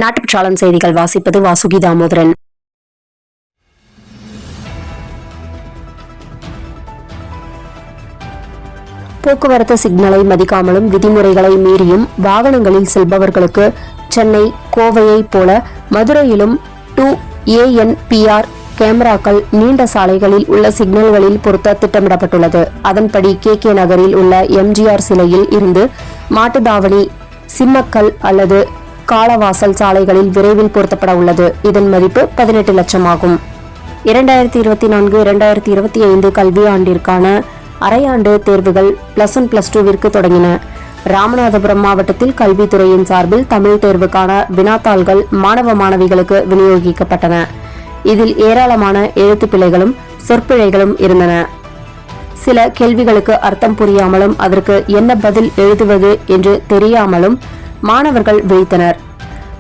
நாட்டுப்பற்றாளன் செய்திகள் வாசிப்பது வாசுகி தாமோதரன். போக்குவரத்து சிக்னலை மதிக்காமலும் விதிமுறைகளை மீறியும் வாகனங்களில் செல்பவர்களுக்கு சென்னை, கோவையை போல மதுரையிலும் 2ANPR கேமராக்கள் நீண்ட சாலைகளில் உள்ள சிக்னல்களில் பொருத்த திட்டமிடப்பட்டுள்ளது. அதன்படி KK நகரில் உள்ள MGR சிலையில் இருந்து மாட்டுத்தாவணி, சிம்மக்கல் அல்லது காலவாசல் சாலைகளில் விரைவில் பொருத்தப்பட உள்ளது. இதன் மதிப்பு 18 லட்சம் ஆகும். 2024-2025 கல்வியாண்டிற்கான அரையாண்டு தேர்வுகள் +1 +2விற்கு தொடங்கின. ராமநாதபுரம் மாவட்டத்தில் கல்வித்துறையின் சார்பில் தமிழ் தேர்வுக்கான வினாத்தாள்கள் மாணவ மாணவிகளுக்கு விநியோகிக்கப்பட்டன. இதில் ஏராளமான எழுத்து பிழைகளும் சொற்பிழைகளும் இருந்தன. சில கேள்விகளுக்கு அர்த்தம் புரியாமலும் அதற்கு என்ன பதில் எழுதுவது என்று தெரியாமலும் மாணவர்கள் விழித்தனர்.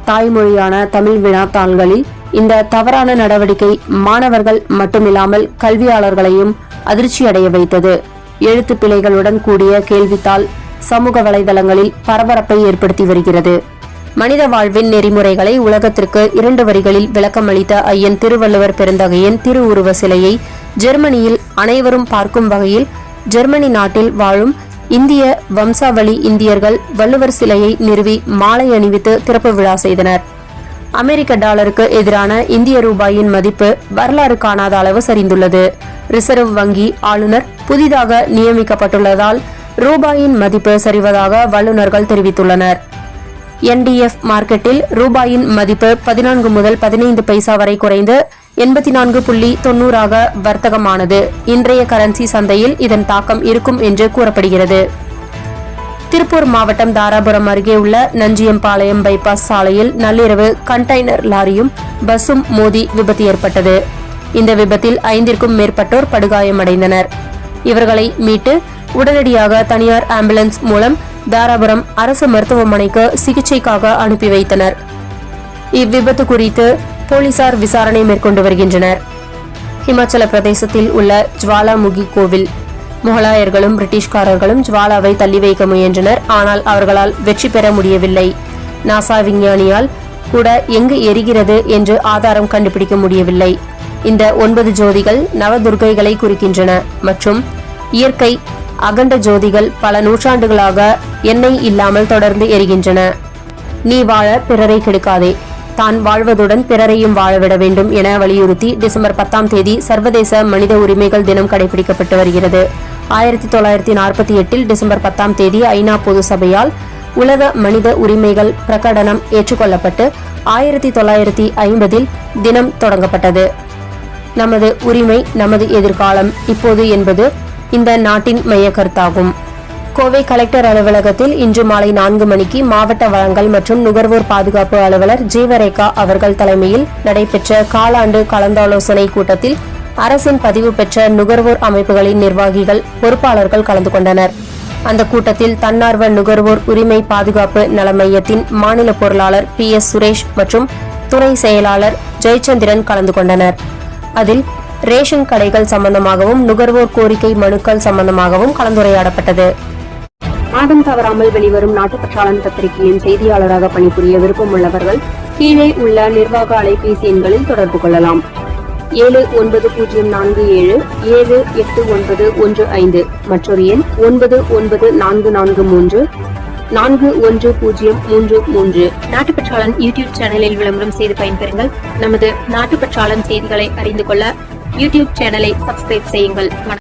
தாய்மொழியான தமிழ் வினாத்தாள்களில் இந்த தவறான நடவடிக்கை மாணவர்கள் மட்டுமில்லாமல் கல்வியாளர்களையும் அதிர்ச்சியடைய வைத்தது. எழுத்து பிழைகளுடன் கூடிய கேள்வித்தாள் சமூக வலைதளங்களில் பரபரப்பை ஏற்படுத்தி வருகிறது. மனித வாழ்வின் நெறிமுறைகளை உலகத்திற்கு 2 வரிகளில் விளக்கமளித்த ஐயன் திருவள்ளுவர் பெருந்தகையின் திருவுருவ சிலையை ஜெர்மனியில் அனைவரும் பார்க்கும் வகையில் ஜெர்மனி நாட்டில் வாழும் இந்திய வம்சாவளி இந்தியர்கள் வள்ளுவர் சிலையை நிறுவி மாலை அணிவித்து திறப்பு விழா செய்தனர். அமெரிக்க டாலருக்கு எதிரான இந்திய ரூபாயின் மதிப்பு வரலாறு காணாத அளவு சரிந்துள்ளது. ரிசர்வ் வங்கி ஆளுநர் புதிதாக நியமிக்கப்பட்டுள்ளதால் ரூபாயின் மதிப்பு சரிவதாக வல்லுநர்கள் தெரிவித்துள்ளனர். NDF மார்க்கெட்டில் ரூபாயின் மதிப்பு 14 முதல் 15 பைசா வரை குறைந்து 84.90 வர்த்தகமானது. இன்றைய கரன்சி சந்தையில் இதன் தாக்கம் இருக்கும் என்று கூறப்படுகிறது. திருப்பூர் மாவட்டம் தாராபுரம் அருகே உள்ள நஞ்சியம்பாளையம் பைபாஸ் சாலையில் நள்ளிரவு கண்டெய்னர் லாரியும் பஸ்ஸும் மோதி விபத்து ஏற்பட்டது. இந்த விபத்தில் 5ற்கும் மேற்பட்டோர் படுகாயமடைந்தனர். இவர்களை மீட்டு உடனடியாக தனியார் ஆம்புலன்ஸ் மூலம் தாராபுரம் அரசு மருத்துவமனைக்கு சிகிச்சைக்காக அனுப்பி வைத்தனர். இவ்விபத்து குறித்து போலீசார் விசாரணை மேற்கொண்டு வருகின்றனர். ஹிமாச்சல பிரதேசத்தில் உள்ள ஜுவாலாமுகி கோவில் முகலாயர்களும் பிரிட்டிஷ்காரர்களும் ஜுவாலாவை தள்ளி வைக்க முயன்றனர். ஆனால் அவர்களால் வெற்றி பெற முடியவில்லை. நாசா விஞ்ஞானியால் கூட எங்கு எரிகிறது என்று ஆதாரம் கண்டுபிடிக்க முடியவில்லை. இந்த 9 ஜோதிகள் நவதுர்க்கைகளை குறிக்கின்றன மற்றும் இயற்கை அகண்ட ஜோதிகள் பல நூற்றாண்டுகளாக எண்ணெய் இல்லாமல் தொடர்ந்து எரிகின்றன. நீ வாழ பிறரை கெடுக்காதே, தான் வாழ்வதுடன் பிறரையும் வாழவிட வேண்டும் என வலியுறுத்தி டிசம்பர் 10ஆம் தேதி சர்வதேச மனித உரிமைகள் தினம் கடைபிடிக்கப்பட்டு வருகிறது. 1948 டிசம்பர் 10ஆம் தேதி ஐநா பொது சபையால் உலக மனித உரிமைகள் பிரகடனம் ஏற்றுக்கொள்ளப்பட்டு 1950 தினம் தொடங்கப்பட்டது. நமது உரிமை நமது எதிர்காலம் இப்போது என்பது இந்த நாட்டின் மைய கருத்தாகும். கோவை கலெக்டர் அலுவலகத்தில் இன்று மாலை 4 மணிக்கு மாவட்ட வழங்கல் மற்றும் நுகர்வோர் பாதுகாப்பு அலுவலர் ஜீவரேகா அவர்கள் தலைமையில் நடைபெற்ற காலாண்டு கலந்தாலோசனை கூட்டத்தில் அரசின் பதிவு பெற்ற நுகர்வோர் அமைப்புகளின் நிர்வாகிகள், பொறுப்பாளர்கள் கலந்து கொண்டனர். அந்த கூட்டத்தில் தன்னார்வ நுகர்வோர் உரிமை பாதுகாப்பு நல மையத்தின் மாநில பொருளாளர் PS சுரேஷ் மற்றும் துணை செயலாளர் ஜெயச்சந்திரன் கலந்து கொண்டனர். அதில் ரேஷன் கடைகள் சம்பந்தமாகவும் நுகர்வோர் கோரிக்கை மனுக்கள் சம்பந்தமாகவும் கலந்துரையாடப்பட்டது. மாதம் தவறாமல் வெளிவரும் நாட்டுப்பற்றாளன் பத்திரிகையின் செய்தியாளராக பணிபுரிய விருப்பம் உள்ளவர்கள் கீழே உள்ள நிர்வாக அலைபேசி எண்களில் தொடர்பு கொள்ளலாம். 7947789115 மற்றொரு எண் 9944341033. நாட்டுப்பற்றாளன் யூடியூப் சேனலில் விளம்பரம் செய்து பயன்பெறுங்கள். நமது நாட்டுப்பற்றாளன் செய்திகளை அறிந்து கொள்ள யூடியூப் சேனலை சப்ஸ்கிரைப் செய்யுங்கள்.